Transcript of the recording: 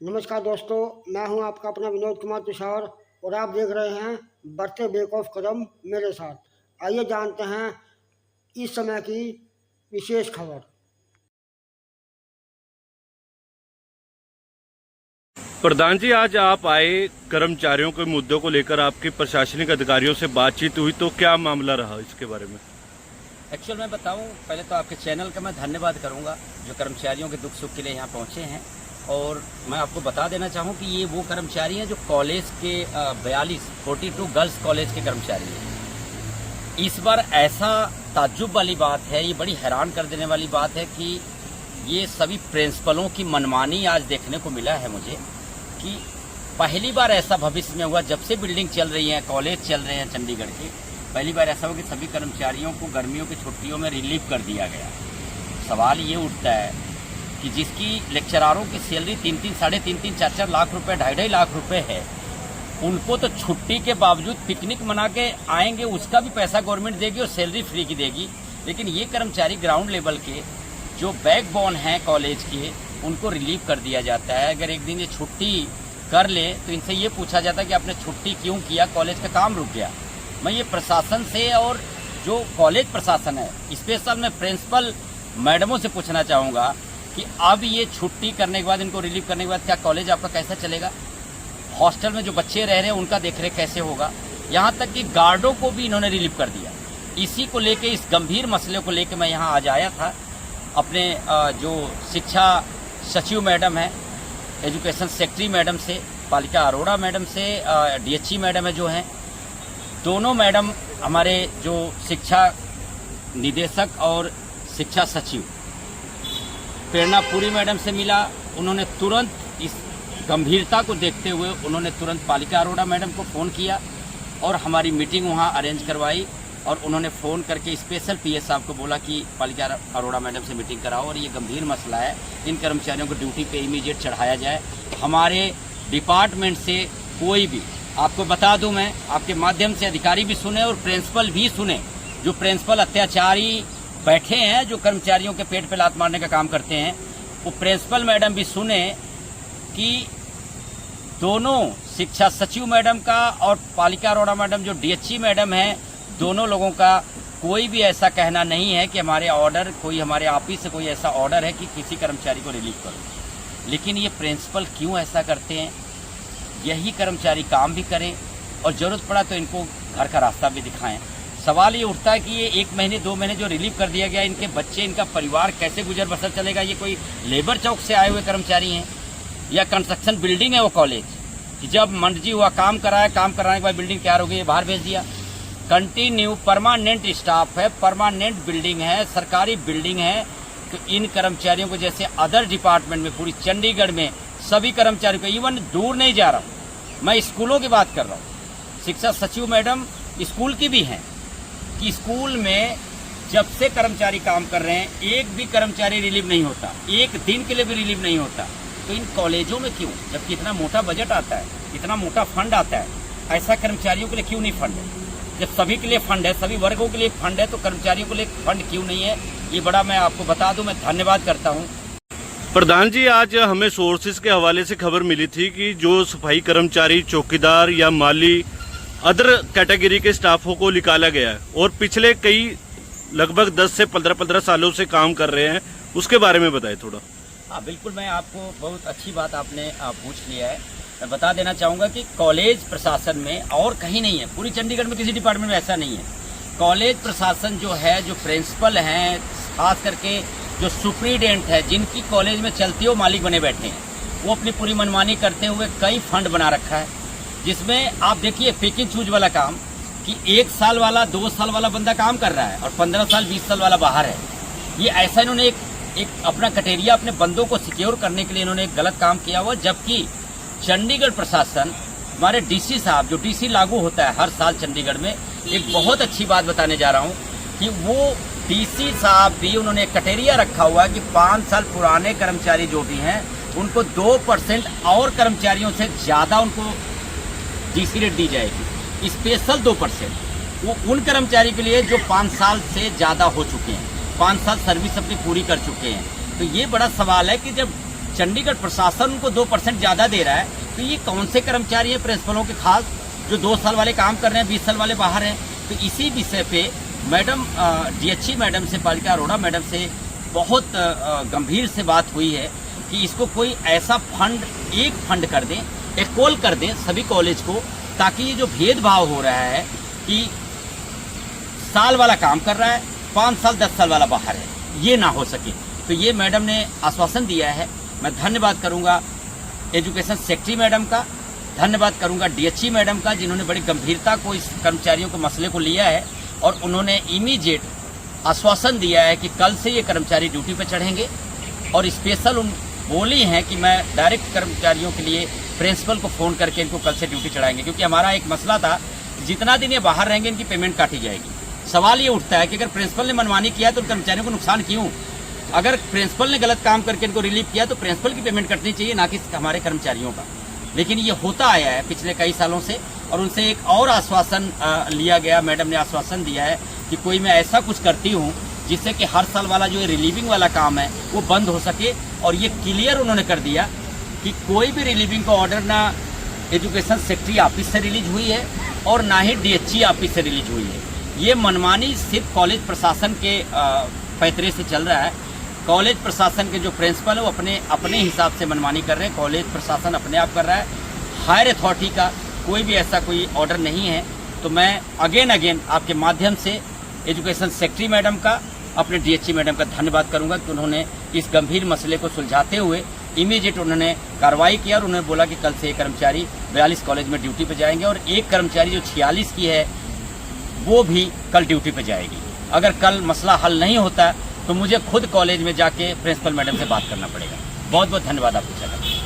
नमस्कार दोस्तों, मैं हूं आपका अपना विनोद कुमार तुषार और आप देख रहे हैं बढ़ते बेक ऑफ कदम मेरे साथ। आइए जानते हैं इस समय की विशेष खबर। प्रधान जी, आज आप आए कर्मचारियों के मुद्दों को लेकर, आपके प्रशासनिक अधिकारियों से बातचीत हुई, तो क्या मामला रहा इसके बारे में? एक्चुअल मैं बताऊं, पहले तो आपके चैनल का मैं धन्यवाद करूंगा जो कर्मचारियों के दुख सुख के लिए यहाँ पहुँचे हैं। और मैं आपको बता देना चाहूँ कि ये वो कर्मचारी हैं जो कॉलेज के 42 गर्ल्स कॉलेज के कर्मचारी हैं। इस बार ऐसा ताज्जुब वाली बात है, ये बड़ी हैरान कर देने वाली बात है कि ये सभी प्रिंसिपलों की मनमानी आज देखने को मिला है मुझे कि पहली बार ऐसा भविष्य में हुआ जब से बिल्डिंग चल रही है, कॉलेज चल रहे हैं चंडीगढ़ के। पहली बार ऐसा हुआ कि सभी कर्मचारियों को गर्मियों की छुट्टियों में रिलीव कर दिया गया। सवाल ये उठता है कि जिसकी लेक्चरारों की सैलरी 3-3, 3.5, 4-4 लाख रुपए, 2.5 लाख रुपए है, उनको तो छुट्टी के बावजूद पिकनिक मना के आएंगे, उसका भी पैसा गवर्नमेंट देगी और सैलरी फ्री की देगी। लेकिन ये कर्मचारी ग्राउंड लेवल के जो बैकबोन हैं कॉलेज के, उनको रिलीव कर दिया जाता है। अगर एक दिन ये छुट्टी कर ले तो इनसे ये पूछा जाता है कि आपने छुट्टी क्यों किया, कॉलेज का काम रुक गया। मैं ये प्रशासन से और जो कॉलेज प्रशासन है, स्पेशल मैं प्रिंसिपल मैडमों से पूछना चाहूँगा कि अब ये छुट्टी करने के बाद, इनको रिलीव करने के बाद क्या कॉलेज आपका कैसा चलेगा? हॉस्टल में जो बच्चे रह रहे हैं उनका देखरेख कैसे होगा? यहाँ तक कि गार्डों को भी इन्होंने रिलीव कर दिया। इसी को लेके, इस गंभीर मसले को लेके मैं यहाँ आज आया था। अपने जो शिक्षा सचिव मैडम है, एजुकेशन सेक्रेटरी मैडम से, पालिका अरोड़ा मैडम से, डीएचई मैडम है जो हैं, दोनों मैडम हमारे जो शिक्षा निदेशक और शिक्षा सचिव प्रेरणा पुरी मैडम से मिला। उन्होंने तुरंत इस गंभीरता को देखते हुए उन्होंने तुरंत पालिका अरोड़ा मैडम को फ़ोन किया और हमारी मीटिंग वहां अरेंज करवाई। और उन्होंने फ़ोन करके स्पेशल पीएस साहब को बोला कि पालिका अरोड़ा मैडम से मीटिंग कराओ और ये गंभीर मसला है, इन कर्मचारियों को ड्यूटी पे इमीडिएट चढ़ाया जाए। हमारे डिपार्टमेंट से कोई भी, आपको बता दूं, मैं आपके माध्यम से अधिकारी भी सुने और प्रिंसिपल भी सुने, जो प्रिंसिपल अत्याचारी बैठे हैं, जो कर्मचारियों के पेट पे लात मारने का काम करते हैं, वो प्रिंसिपल मैडम भी सुने कि दोनों शिक्षा सचिव मैडम का और पालिका अरोड़ा मैडम जो डीएचई मैडम है, दोनों लोगों का कोई भी ऐसा कहना नहीं है कि हमारे ऑर्डर, कोई हमारे ऑफिस से कोई ऐसा ऑर्डर है कि किसी कर्मचारी को रिलीव करो। लेकिन ये प्रिंसिपल क्यों ऐसा करते हैं? यही कर्मचारी काम भी करें और जरूरत पड़ा तो इनको घर का रास्ता भी दिखाएं। सवाल ये उठता है कि ये 1 महीने 2 महीने जो रिलीव कर दिया गया, इनके बच्चे, इनका परिवार कैसे गुजर बसर चलेगा? ये कोई लेबर चौक से आए हुए कर्मचारी हैं या कंस्ट्रक्शन बिल्डिंग है वो कॉलेज कि जब मंडजी हुआ काम कराया, काम कराने के बाद बिल्डिंग तैयार हो गई, बाहर भेज दिया? कंटिन्यू परमानेंट स्टाफ है, परमानेंट बिल्डिंग है, सरकारी बिल्डिंग है। तो इन कर्मचारियों को, जैसे अदर डिपार्टमेंट में पूरी चंडीगढ़ में सभी कर्मचारियों को, इवन दूर नहीं जा रहा हूँ, मैं स्कूलों की बात कर रहा हूँ, शिक्षा सचिव मैडम स्कूल की भी हैं, कि स्कूल में जब से कर्मचारी काम कर रहे हैं एक भी कर्मचारी रिलीव नहीं होता, एक दिन के लिए भी रिलीव नहीं होता। तो इन कॉलेजों में क्यों, जबकि इतना मोटा बजट आता है, इतना मोटा फंड आता है, ऐसा कर्मचारियों के लिए क्यों नहीं फंड है? जब सभी के लिए फंड है, सभी वर्गों के लिए फंड है, तो कर्मचारियों के लिए फंड क्यों नहीं है? ये बड़ा, मैं आपको बता दूं, मैं धन्यवाद करता हूं। प्रधान जी, आज हमें सोर्सेज के हवाले से खबर मिली थी कि जो सफाई कर्मचारी, चौकीदार या माली, अदर कैटेगरी के स्टाफों को निकाला गया है और पिछले कई लगभग 10 से 15 सालों से काम कर रहे हैं, उसके बारे में बताएं थोड़ा। हाँ बिल्कुल, मैं आपको, बहुत अच्छी बात आपने पूछ लिया है। मैं बता देना चाहूँगा कि कॉलेज प्रशासन में और कहीं नहीं है, पूरी चंडीगढ़ में किसी डिपार्टमेंट में ऐसा नहीं है। कॉलेज प्रशासन जो है, जो प्रिंसिपल हैं, खास करके जो सुप्रीडेंट है, जिनकी कॉलेज में चलती हो मालिक बने बैठे हैं, वो अपनी पूरी मनमानी करते हुए कई फंड बना रखा है, जिसमें आप देखिए पिक एंड चूज वाला काम कि 1 साल वाला, 2 साल वाला बंदा काम कर रहा है और 15 साल 20 साल वाला बाहर है। ये ऐसा इन्होंने एक अपना कटेरिया, अपने बंदों को सिक्योर करने के लिए इन्होंने एक गलत काम किया हुआ। जबकि चंडीगढ़ प्रशासन, हमारे डीसी साहब, जो डीसी लागू होता है हर साल चंडीगढ़ में, एक बहुत अच्छी बात बताने जा रहा हूँ कि वो डीसी साहब भी, उन्होंने एक कटेरिया रखा हुआ है कि 5 साल पुराने कर्मचारी जो भी हैं उनको 2% और कर्मचारियों से ज़्यादा उनको डीसी रेट दी जाएगी, स्पेशल 2%। वो उन कर्मचारी के लिए जो 5 साल से ज़्यादा हो चुके हैं, 5 साल सर्विस अपनी पूरी कर चुके हैं। तो ये बड़ा सवाल है कि जब चंडीगढ़ प्रशासन उनको 2% ज़्यादा दे रहा है, तो ये कौन से कर्मचारी हैं प्रिंसिपलों के खास जो 2 साल वाले काम कर रहे हैं, 20 साल वाले बाहर हैं। तो इसी विषय पे मैडम DHE मैडम से, पालिका अरोड़ा मैडम से बहुत गंभीर से बात हुई है कि इसको कोई ऐसा फंड, एक फंड कर दें, एक कॉल कर दें सभी कॉलेज को, ताकि ये जो भेदभाव हो रहा है कि साल वाला काम कर रहा है, 5 साल 10 साल वाला बाहर है, ये ना हो सके। तो ये मैडम ने आश्वासन दिया है। मैं धन्यवाद करूंगा एजुकेशन सेक्रेटरी मैडम का, धन्यवाद करूंगा DHE मैडम का, जिन्होंने बड़ी गंभीरता को इस कर्मचारियों के मसले को लिया है और उन्होंने इमीडिएट आश्वासन दिया है कि कल से ये कर्मचारी ड्यूटी पर चढ़ेंगे। और स्पेशल उन बोली हैं कि मैं डायरेक्ट कर्मचारियों के लिए प्रिंसिपल को फ़ोन करके इनको कल से ड्यूटी चढ़ाएंगे, क्योंकि हमारा एक मसला था, जितना दिन ये बाहर रहेंगे इनकी पेमेंट काटी जाएगी। सवाल ये उठता है कि अगर प्रिंसिपल ने मनमानी किया तो कर्मचारियों को नुकसान क्यों? अगर प्रिंसिपल ने गलत काम करके इनको रिलीव किया तो प्रिंसिपल की पेमेंट कटनी चाहिए, ना कि हमारे कर्मचारियों का। लेकिन ये होता आया है पिछले कई सालों से, और उनसे एक और आश्वासन लिया गया। मैडम ने आश्वासन दिया है कि कोई मैं ऐसा कुछ करती हूँ जिससे कि हर साल वाला जो ये रिलीविंग वाला काम है वो बंद हो सके। और ये क्लियर उन्होंने कर दिया कि कोई भी रिलीविंग का ऑर्डर ना एजुकेशन सेक्रेटरी ऑफिस से रिलीज हुई है और ना ही DHE ऑफिस से रिलीज हुई है। ये मनमानी सिर्फ कॉलेज प्रशासन के पैतरे से चल रहा है। कॉलेज प्रशासन के जो प्रिंसिपल है वो अपने हिसाब से मनमानी कर रहे हैं, कॉलेज प्रशासन अपने आप कर रहा है। हायर अथॉरिटी का कोई भी ऐसा कोई ऑर्डर नहीं है। तो मैं अगेन आपके माध्यम से एजुकेशन सेक्रेटरी मैडम का, अपने DHE मैडम का धन्यवाद करूंगा कि उन्होंने इस गंभीर मसले को सुलझाते हुए इमीडिएट उन्होंने कार्रवाई किया और उन्होंने बोला कि कल से एक कर्मचारी 42 कॉलेज में ड्यूटी पे जाएंगे और एक कर्मचारी जो 46 की है वो भी कल ड्यूटी पे जाएगी। अगर कल मसला हल नहीं होता तो मुझे खुद कॉलेज में जाके प्रिंसिपल मैडम से बात करना पड़ेगा। बहुत बहुत धन्यवाद आपको।